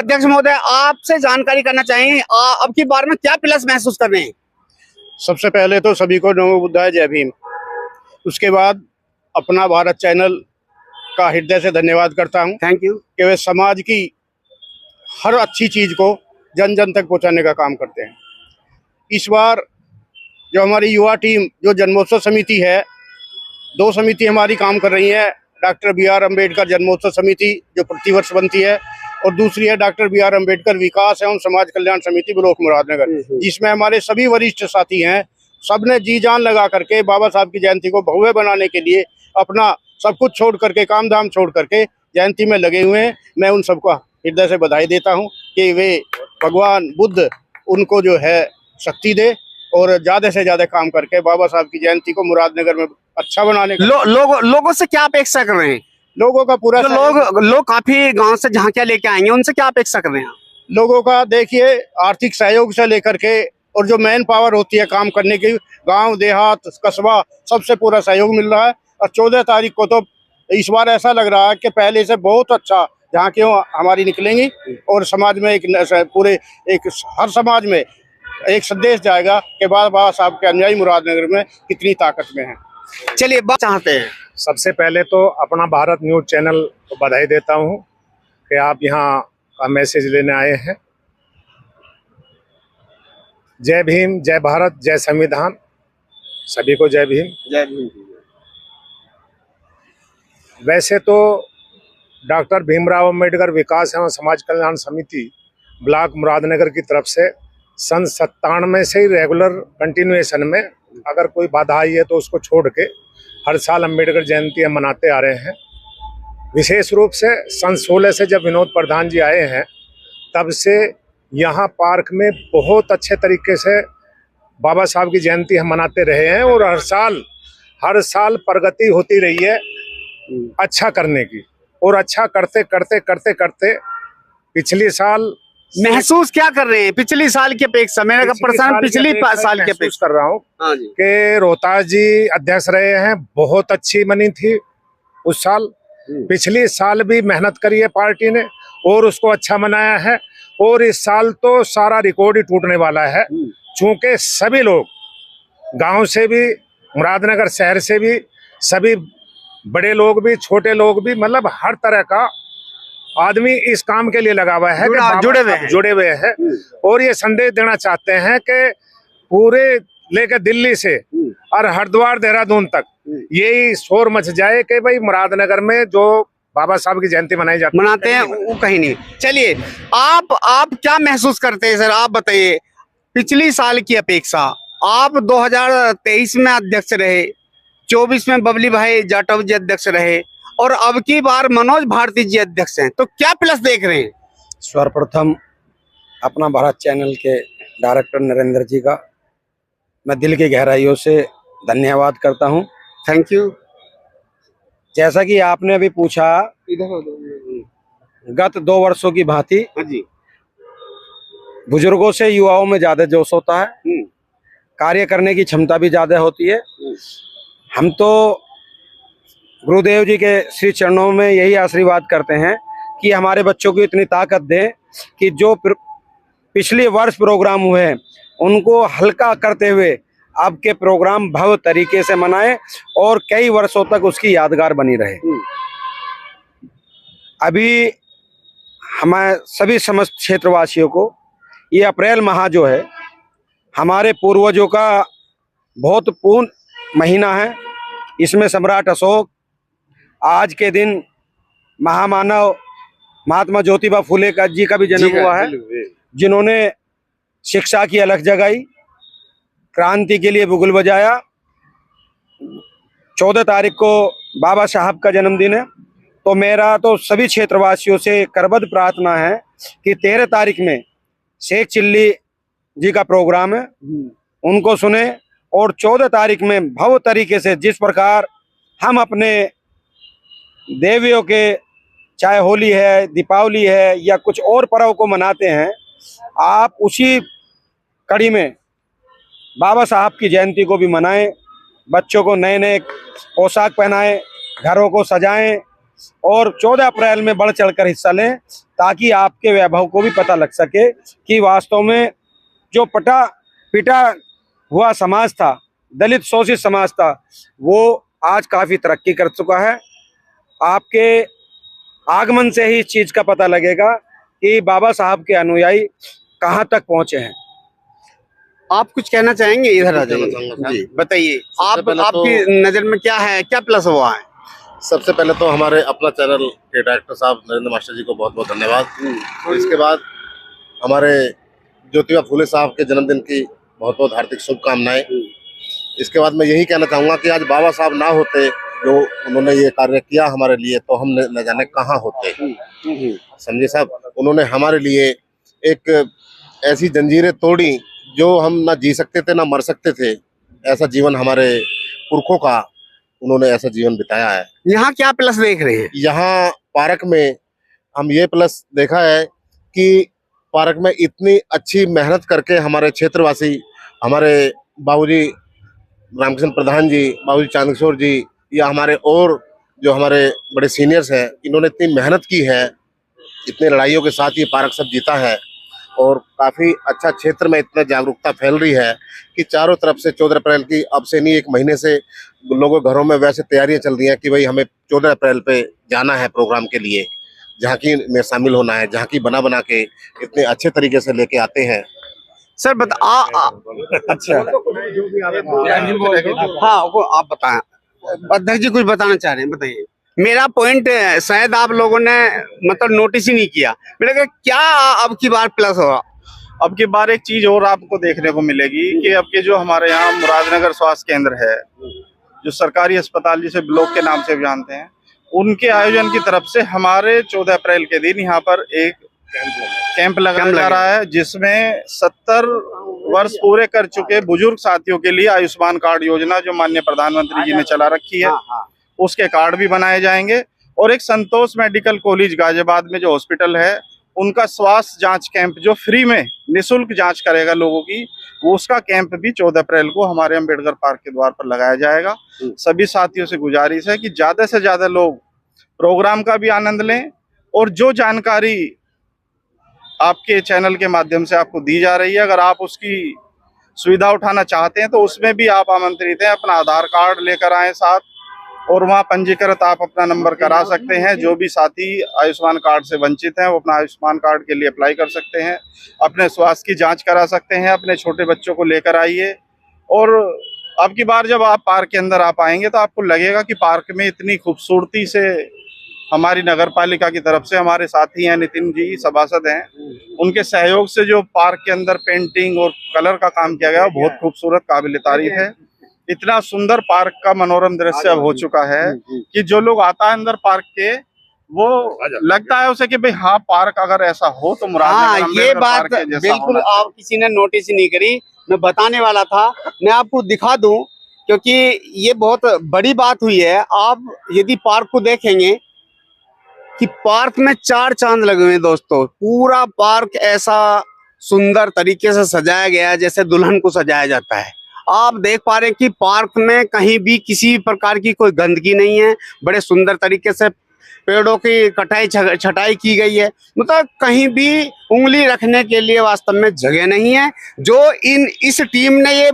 अध्यक्ष महोदय, आपसे जानकारी करना चाहेंगे अब की बार में क्या प्लस महसूस कर रहे हैं? सबसे पहले तो सभी को नमो बुद्धाय, जय भीम। उसके बाद अपना भारत चैनल का हृदय से धन्यवाद करता हूं। Thank you. कि वे समाज की हर अच्छी चीज को जन जन तक पहुंचाने का काम करते हैं। इस बार जो हमारी युवा टीम जो जन्मोत्सव समिति है, 2 समिति हमारी काम कर रही है। डॉक्टर BR अम्बेडकर जन्मोत्सव समिति जो प्रतिवर्ष बनती है, और दूसरी है डॉक्टर BR अम्बेडकर विकास एवं समाज कल्याण समिति ब्लॉक मुरादनगर, जिसमें हमारे सभी वरिष्ठ साथी हैं। सबने जी जान लगा करके बाबा साहब की जयंती को भव्य बनाने के लिए अपना सब कुछ छोड़ करके, काम धाम छोड़ करके जयंती में लगे हुए हैं। मैं उन सबको हृदय से बधाई देता हूं कि वे भगवान बुद्ध उनको जो है शक्ति दे और ज्यादा से ज्यादा काम करके बाबा साहब की जयंती को मुरादनगर में अच्छा बनाने का। लोगों से क्या अपेक्षा कर रहे हैं? लोगों का पूरा लोग काफी गांव से झांकियां लेके आएंगे, उनसे क्या अपेक्षा कर रहे हैं? लोगों का देखिए, आर्थिक सहयोग से लेकर के और जो मैन पावर होती है काम करने की, गांव देहात कस्बा सबसे पूरा सहयोग मिल रहा है। और 14 तारीख को तो इस बार ऐसा लग रहा है कि पहले से बहुत अच्छा झांकियां हमारी निकलेंगी और समाज में हर समाज में एक संदेश जाएगा कि बाबा साहब के अनुयायी मुरादनगर में कितनी ताकत में है। चलिए, बात चाहते हैं। सबसे पहले तो अपना भारत न्यूज चैनल को बधाई देता हूं कि आप यहाँ का मैसेज लेने आए हैं। जय भीम, जय भारत, जय संविधान। सभी को जय भीम। जय भीम। वैसे तो डॉक्टर भीमराव अम्बेडकर विकास एवं समाज कल्याण समिति ब्लॉक मुरादनगर की तरफ से सन 97 से ही रेगुलर कंटिन्यूएशन में, अगर कोई बाधा आई है तो उसको छोड़ के हर साल अम्बेडकर जयंती हम मनाते आ रहे हैं। विशेष रूप से सन 16 से जब विनोद प्रधान जी आए हैं, तब से यहाँ पार्क में बहुत अच्छे तरीके से बाबा साहब की जयंती हम मनाते रहे हैं और हर साल प्रगति होती रही है अच्छा करने की। और अच्छा करते करते करते करते पिछले साल महसूस क्या कर रहे हैं पिछली साल की अपेक्षा? मेरा प्रश्न पिछली साल की अपेक्षा कर रहा हूँ कि रोहतास जी अध्यक्ष रहे हैं, बहुत अच्छी बनी थी उस साल। पिछली साल भी मेहनत करी है पार्टी ने और उसको अच्छा बनाया है। और इस साल तो सारा रिकॉर्ड ही टूटने वाला है, चूंकि सभी लोग गांव से भी, मुरादनगर शहर से भी, सभी बड़े लोग भी, छोटे लोग भी, मतलब हर तरह का आदमी इस काम के लिए लगा हुआ है, जुड़े हुए हैं। और ये संदेश देना चाहते हैं कि पूरे लेकर दिल्ली से और हरिद्वार देहरादून तक यही शोर मच जाए कि भाई मुरादनगर में जो बाबा साहब की जयंती मनाते हैं वो कहीं नहीं। चलिए, आप क्या महसूस करते हैं सर? आप बताइए, पिछली साल की अपेक्षा आप 2023 में अध्यक्ष रहे, 24 में बबली भाई जाटव जी अध्यक्ष रहे और अब की बार मनोज भारती जी अध्यक्ष हैं, तो क्या प्लस देख रहे हैं? सर्वप्रथम अपना भारत चैनल के डायरेक्टर नरेंद्र जी का मैं दिल की गहराइयों से धन्यवाद करता हूं। Thank you. जैसा कि आपने अभी पूछा, गत 2 वर्षों की भांति बुजुर्गों से युवाओं में ज्यादा जोश होता है, कार्य करने की क्षमता भी ज्यादा होती है। हम तो गुरुदेव जी के श्री चरणों में यही आशीर्वाद करते हैं कि हमारे बच्चों को इतनी ताकत दें कि जो पिछले वर्ष प्रोग्राम हुए उनको हल्का करते हुए अब के प्रोग्राम भव्य तरीके से मनाएं और कई वर्षों तक उसकी यादगार बनी रहे। अभी हमारे सभी समस्त क्षेत्रवासियों को ये अप्रैल माह जो है हमारे पूर्वजों का बहुत पूर्ण महीना है। इसमें सम्राट अशोक, आज के दिन महामानव महात्मा ज्योतिबा फुले जी का भी जन्म हुआ है, जिन्होंने शिक्षा की अलख जगाई, क्रांति के लिए बुगुल बजाया। 14 तारीख को बाबा साहब का जन्मदिन है, तो मेरा तो सभी क्षेत्रवासियों से करबद्ध प्रार्थना है कि 13 तारीख में शेख चिल्ली जी का प्रोग्राम है, उनको सुने। और 14 तारीख में भव्य तरीके से जिस प्रकार हम अपने देवियों के, चाहे होली है, दीपावली है या कुछ और पर्व को मनाते हैं, आप उसी कड़ी में बाबा साहब की जयंती को भी मनाएं। बच्चों को नए नए पोशाक पहनाएं, घरों को सजाएं और 14 अप्रैल में बढ़ चढ़कर हिस्सा लें, ताकि आपके वैभव को भी पता लग सके कि वास्तव में जो पिटा हुआ समाज था, दलित शोषित समाज था, वो आज काफी तरक्की कर चुका है। आपके आगमन से ही इस चीज का पता लगेगा कि बाबा साहब के अनुयायी कहाँ तक पहुंचे हैं। आप कुछ कहना चाहेंगे? इधर आ कहना जाइए चाहूंगा जी, बताइए आप, पहले तो- आपकी नजर में क्या है, क्या प्लस हुआ है? सबसे पहले तो हमारे अपना चैनल के डायरेक्टर साहब नरेंद्र मास्टर जी को बहुत बहुत धन्यवाद। और इसके बाद हमारे ज्योतिबा फूले साहब के जन्मदिन की बहुत बहुत हार्दिक शुभकामनाएं। इसके बाद मैं यही कहना चाहूँगा कि आज बाबा साहब ना होते, जो उन्होंने ये कार्य किया हमारे लिए, तो हम न जाने कहाँ होते। समझे साहब, उन्होंने हमारे लिए एक ऐसी जंजीरें तोड़ी जो हम ना जी सकते थे ना मर सकते थे। ऐसा जीवन हमारे पुरखों का उन्होंने ऐसा जीवन बिताया है। यहाँ क्या प्लस देख रहे हैं? यहाँ पार्क में हम ये प्लस देखा है कि पार्क में इतनी अच्छी मेहनत करके हमारे क्षेत्रवासी, हमारे बाबूजी रामकृष्ण प्रधान जी, बाबूजी चांदकिशोर जी, या हमारे और जो हमारे बड़े सीनियर्स हैं, इन्होंने इतनी मेहनत की है, इतने लड़ाइयों के साथ ये पार्क सब जीता है। और काफ़ी अच्छा क्षेत्र में इतना जागरूकता फैल रही है कि चारों तरफ से 14 अप्रैल की, अब से नहीं 1 महीने से लोगों के घरों में वैसे तैयारियां चल रही हैं कि भाई हमें 14 अप्रैल पे जाना है प्रोग्राम के लिए, झांकी में शामिल होना है। झांकी बना बना के इतने अच्छे तरीके से लेके आते हैं। सर अच्छा, हाँ आप बताएं, अध्यक्ष जी कुछ बताना चाह रहे हैं, बताइए। मेरा पॉइंट शायद आप लोगों ने मतलब नोटिस ही नहीं किया। मेरे को क्या अब की बार प्लस होगा? अब की बार एक चीज और आपको देखने को मिलेगी कि अब के जो हमारे यहाँ मुरादनगर स्वास्थ्य केंद्र है, जो सरकारी अस्पताल जिसे ब्लॉक के नाम से भी जानते हैं, उनके आयोजन की तरफ से हमारे 14 अप्रैल के दिन यहाँ पर एक कैंप लगाया जा रहा है, जिसमें 70 वर्ष पूरे कर चुके बुजुर्ग साथियों के लिए आयुष्मान कार्ड योजना जो माननीय प्रधानमंत्री जी ने चला रखी है, उसके कार्ड भी बनाए जाएंगे। और एक संतोष मेडिकल कॉलेज गाजियाबाद में जो हॉस्पिटल है, उनका स्वास्थ्य जांच कैंप जो फ्री में निःशुल्क जांच करेगा लोगों की, वो उसका कैंप भी 14 अप्रैल को हमारे अम्बेडकर पार्क के द्वार पर लगाया जाएगा। सभी साथियों से गुजारिश है कि ज्यादा से ज्यादा लोग प्रोग्राम का भी आनंद लें, और जो जानकारी आपके चैनल के माध्यम से आपको दी जा रही है, अगर आप उसकी सुविधा उठाना चाहते हैं तो उसमें भी आप आमंत्रित हैं। अपना आधार कार्ड लेकर आएं साथ, और वहाँ पंजीकृत आप अपना नंबर करा सकते हैं। जो भी साथी आयुष्मान कार्ड से वंचित हैं, वो अपना आयुष्मान कार्ड के लिए अप्लाई कर सकते हैं, अपने स्वास्थ्य की जांच करा सकते हैं। अपने छोटे बच्चों को लेकर आइए। और अब की बार जब आप पार्क के अंदर आप आएंगे तो आपको लगेगा कि पार्क में इतनी खूबसूरती से हमारी नगर पालिका की तरफ से हमारे साथी हैं, नितिन जी सभासद हैं, उनके सहयोग से जो पार्क के अंदर पेंटिंग और कलर का काम किया गया, बहुत खूबसूरत, काबिल तारीफ है। इतना सुंदर पार्क का मनोरम दृश्य अब हो चुका है कि जो लोग आता है अंदर पार्क के, वो लगता है उसे कि भाई हाँ, पार्क अगर ऐसा हो तो मुरादनगर ये बात बिल्कुल आप किसी ने नोटिस ही नहीं करी। मैं बताने वाला था, मैं आपको दिखा दूं, क्योंकि ये बहुत बड़ी बात हुई है। आप यदि पार्क को देखेंगे कि पार्क में 4 चांद लगे हुए हैं दोस्तों। पूरा पार्क ऐसा सुंदर तरीके से सजाया गया है जैसे दुल्हन को सजाया जाता है। आप देख पा रहे हैं कि पार्क में कहीं भी किसी प्रकार की कोई गंदगी नहीं है। बड़े सुंदर तरीके से पेड़ों की कटाई छटाई की गई है। मतलब कहीं भी उंगली रखने के लिए वास्तव में जगह नहीं है। जो इस टीम ने ये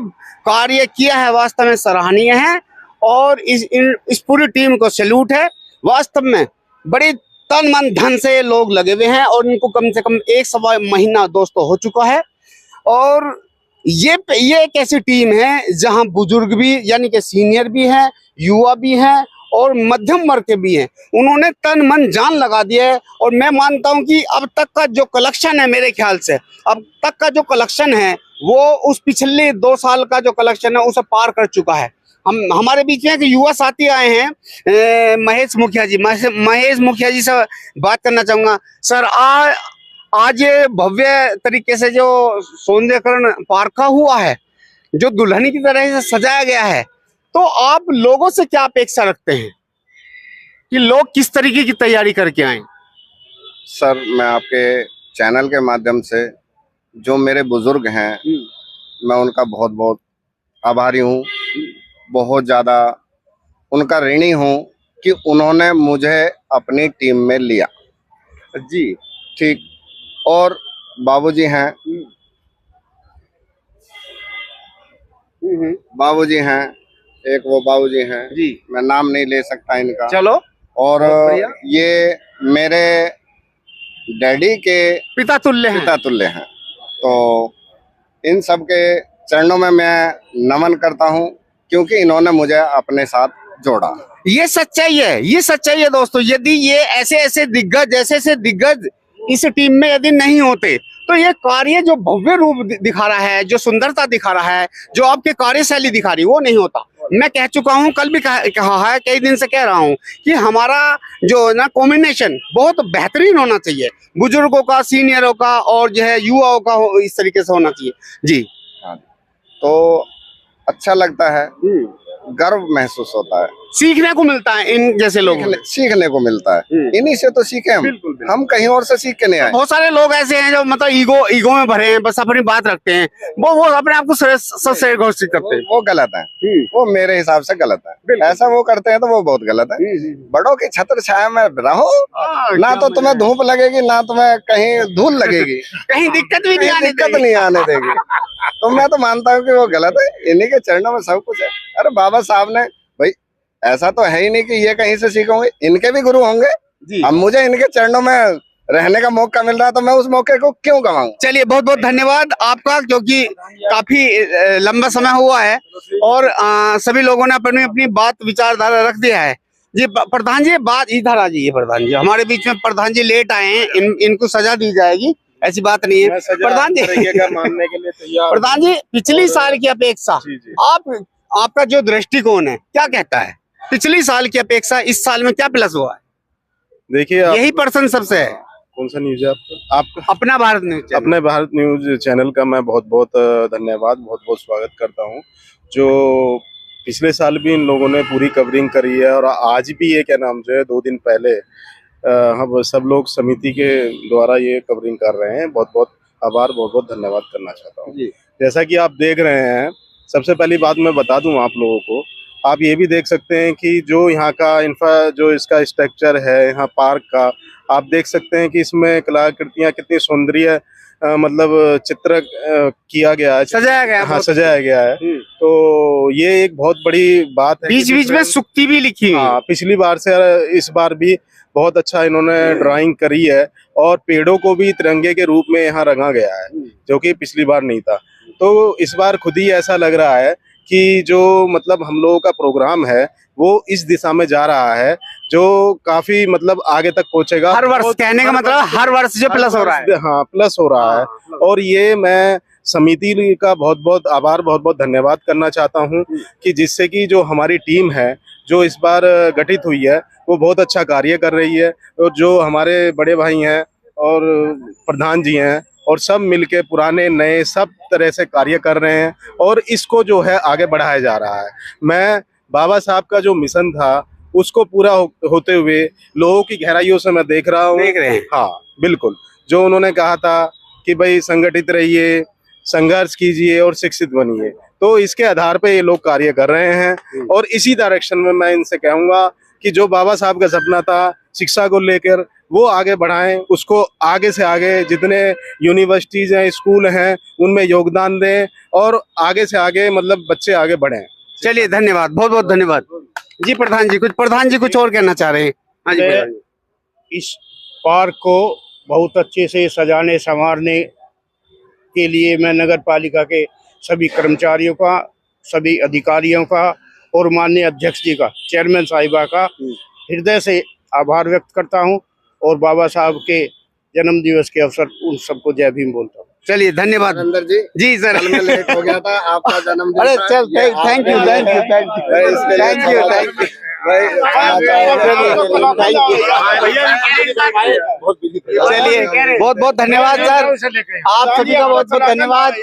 कार्य किया है वास्तव में सराहनीय है, और इस पूरी टीम को सैल्यूट है। वास्तव में बड़ी तन मन धन से लोग लगे हुए हैं, और इनको कम से कम 1-1.25 महीना दोस्तों हो चुका है। और ये एक ऐसी टीम है जहां बुजुर्ग भी, यानी कि सीनियर भी हैं, युवा भी हैं और मध्यम वर्ग के भी हैं। उन्होंने तन मन जान लगा दिया है। और मैं मानता हूं कि अब तक का जो कलेक्शन है, मेरे ख्याल से अब तक का जो कलेक्शन है वो उस पिछले 2 साल का जो कलेक्शन है उसे पार कर चुका है। हमारे बीच में एक युवा साथी आए हैं, महेश मुखिया जी। महेश मुखिया जी से बात करना चाहूंगा। सर, आज ये भव्य तरीके से जो सौंदर्यकरण पार्क का हुआ है, जो दुल्हन की तरह से सजाया गया है, तो आप लोगों से क्या अपेक्षा रखते हैं कि लोग किस तरीके की तैयारी करके आए? सर, मैं आपके चैनल के माध्यम से जो मेरे बुजुर्ग हैं, मैं उनका बहुत बहुत आभारी हूँ। बहुत ज़्यादा उनका ऋणी हूँ कि उन्होंने मुझे अपनी टीम में लिया। जी। ठीक। और बाबूजी हैं, बाबूजी हैं, एक वो बाबूजी हैं जी। मैं नाम नहीं ले सकता इनका। चलो। और बहुत बढ़िया। ये मेरे डैडी के पिता तुल्य हैं। पिता तुल्य हैं। तो इन सब के चरणों में मैं नमन करता हूँ, क्योंकि इन्होंने मुझे अपने साथ जोड़ा। ये सच्चाई है, ये सच्चाई है दोस्तों। यदि ये ऐसे ऐसे दिग्गज इस टीम में यदि नहीं होते तो ये कार्य जो भव्य रूप दिखा रहा है, जो सुंदरता दिखा रहा है, जो आपके कार्यशैली दिखा रही है, वो नहीं होता। मैं कह चुका हूं, कल भी कहा है, कई दिन से कह रहा हूं कि हमारा जो ना कॉम्बिनेशन बहुत बेहतरीन होना चाहिए, बुजुर्गों का, सीनियरों का और जो है युवाओं का इस तरीके से होना चाहिए। जी। तो अच्छा लगता है, गर्व महसूस होता है, सीखने को मिलता है इन जैसे लोगों से। सीखने को मिलता है। इन्हीं से तो सीखे हम। हम कहीं और से सीख के नहीं आए। बहुत सारे लोग ऐसे हैं जो मतलब ईगो में भरे हैं, बस अपनी बात रखते हैं, वो अपने आप को सबसे घोषित करते हैं। वो गलत है, वो मेरे हिसाब से गलत है। ऐसा वो करते हैं तो वो बहुत गलत है। बड़ों की छत्र छाया में रहो, ना तो तुम्हें धूप लगेगी, ना तुम्हें कहीं धूल लगेगी, कहीं दिक्कत भी नहीं आने देगी। तो मैं तो मानता हूँ कि वो गलत है। इन्हीं के चरणों में सब कुछ है। अरे बाबा साहब ने भाई, ऐसा तो है ही नहीं कि ये कहीं से सीखोगे, इनके भी गुरु होंगे। अब मुझे इनके चरणों में रहने का मौका मिल रहा है तो मैं उस मौके को क्यों गवाऊं। चलिए, बहुत बहुत धन्यवाद आपका, क्योंकि काफी लंबा समय हुआ है और सभी लोगों ने अपनी अपनी बात विचारधारा रख दिया है। जी प्रधान जी, बात इधर आ जाइए। प्रधान जी हमारे बीच में, प्रधान जी लेट आए हैं, इनको सजा दी जाएगी, ऐसी बात नहीं है। प्रधान जी मानने के लिए तैयार। प्रधान जी, पिछली साल की अपेक्षा आपका जो दृष्टिकोण है क्या कहता है? पिछली साल की अपेक्षा इस साल में क्या प्लस हुआ है? देखिए, यही पर्सन सबसे है। कौन सा न्यूज है आपका? अपना भारत न्यूज। अपने भारत न्यूज चैनल का मैं बहुत बहुत धन्यवाद, बहुत बहुत स्वागत करता हूं। जो पिछले साल भी इन लोगों ने पूरी कवरिंग करी है और आज भी ये क्या नाम जो है 2 दिन पहले हम सब लोग समिति के द्वारा ये कवरिंग कर रहे हैं। बहुत बहुत आभार, बहुत बहुत धन्यवाद करना चाहता हूँ। जैसा कि आप देख रहे हैं, सबसे पहली बात मैं बता दूं आप लोगों को, आप ये भी देख सकते हैं कि जो यहाँ का जो इसका स्ट्रक्चर है, यहाँ पार्क का, आप देख सकते हैं कि इसमें कलाकृतियाँ कितनी सौंदर्य मतलब चित्र किया गया है, सजाया गया। हाँ, सजाया गया है। तो ये एक बहुत बड़ी बात है। बीच बीच में सुक्ति भी लिखी हुई। हाँ, पिछली बार से इस बार भी बहुत अच्छा इन्होंने ड्राइंग करी है और पेड़ों को भी तिरंगे के रूप में यहाँ रंगा गया है, जो कि पिछली बार नहीं था। तो इस बार खुद ही ऐसा लग रहा है कि जो मतलब हम लोगों का प्रोग्राम है वो इस दिशा में जा रहा है, जो काफी मतलब आगे तक पहुंचेगा। हर वर्ष, कहने का मतलब हर वर्ष जो प्लस हो रहा है। हाँ, प्लस हो रहा है। और ये मैं समिति का बहुत बहुत आभार, बहुत बहुत धन्यवाद करना चाहता हूँ कि जिससे कि जो हमारी टीम है जो इस बार गठित हुई है वो बहुत अच्छा कार्य कर रही है। और जो हमारे बड़े भाई हैं और प्रधान जी हैं और सब मिलके पुराने नए सब तरह से कार्य कर रहे हैं और इसको जो है आगे बढ़ाया जा रहा है। मैं बाबा साहब का जो मिशन था उसको पूरा होते हुए लोगों की गहराइयों से मैं देख रहा हूँ। देख रहे हैं। हाँ बिल्कुल, जो उन्होंने कहा था कि भाई संगठित रहिए, संघर्ष कीजिए और शिक्षित बनिए, तो इसके आधार पे ये लोग कार्य कर रहे हैं। और इसी डायरेक्शन में मैं इनसे कहूँगा कि जो बाबा साहब का सपना था शिक्षा को लेकर, वो आगे बढ़ाएं, उसको आगे से आगे जितने यूनिवर्सिटीज हैं, स्कूल हैं, उनमें योगदान दें और आगे से आगे मतलब बच्चे आगे बढ़ें। चलिए, धन्यवाद, बहुत बहुत धन्यवाद। जी प्रधान जी कुछ और कहना चाह रहे हैं? हाँ जी प्रधान जी। इस पार्क को बहुत अच्छे से सजाने संवारने के लिए मैं नगर पालिका के सभी कर्मचारियों का, सभी अधिकारियों का और माननीय अध्यक्ष जी का, चेयरमैन साहिबा का हृदय से आभार व्यक्त करता हूं और बाबा साहब के जन्म दिवस के अवसर उन सबको जय भीम बोलता हूं। चलिए, धन्यवाद। अंदर जी सर, कल मैं लेट हो गया था, आपका जन्मदिन। अरे चल, थैंक यू। चलिए, बहुत बहुत धन्यवाद सर, आप सभी का बहुत बहुत धन्यवाद।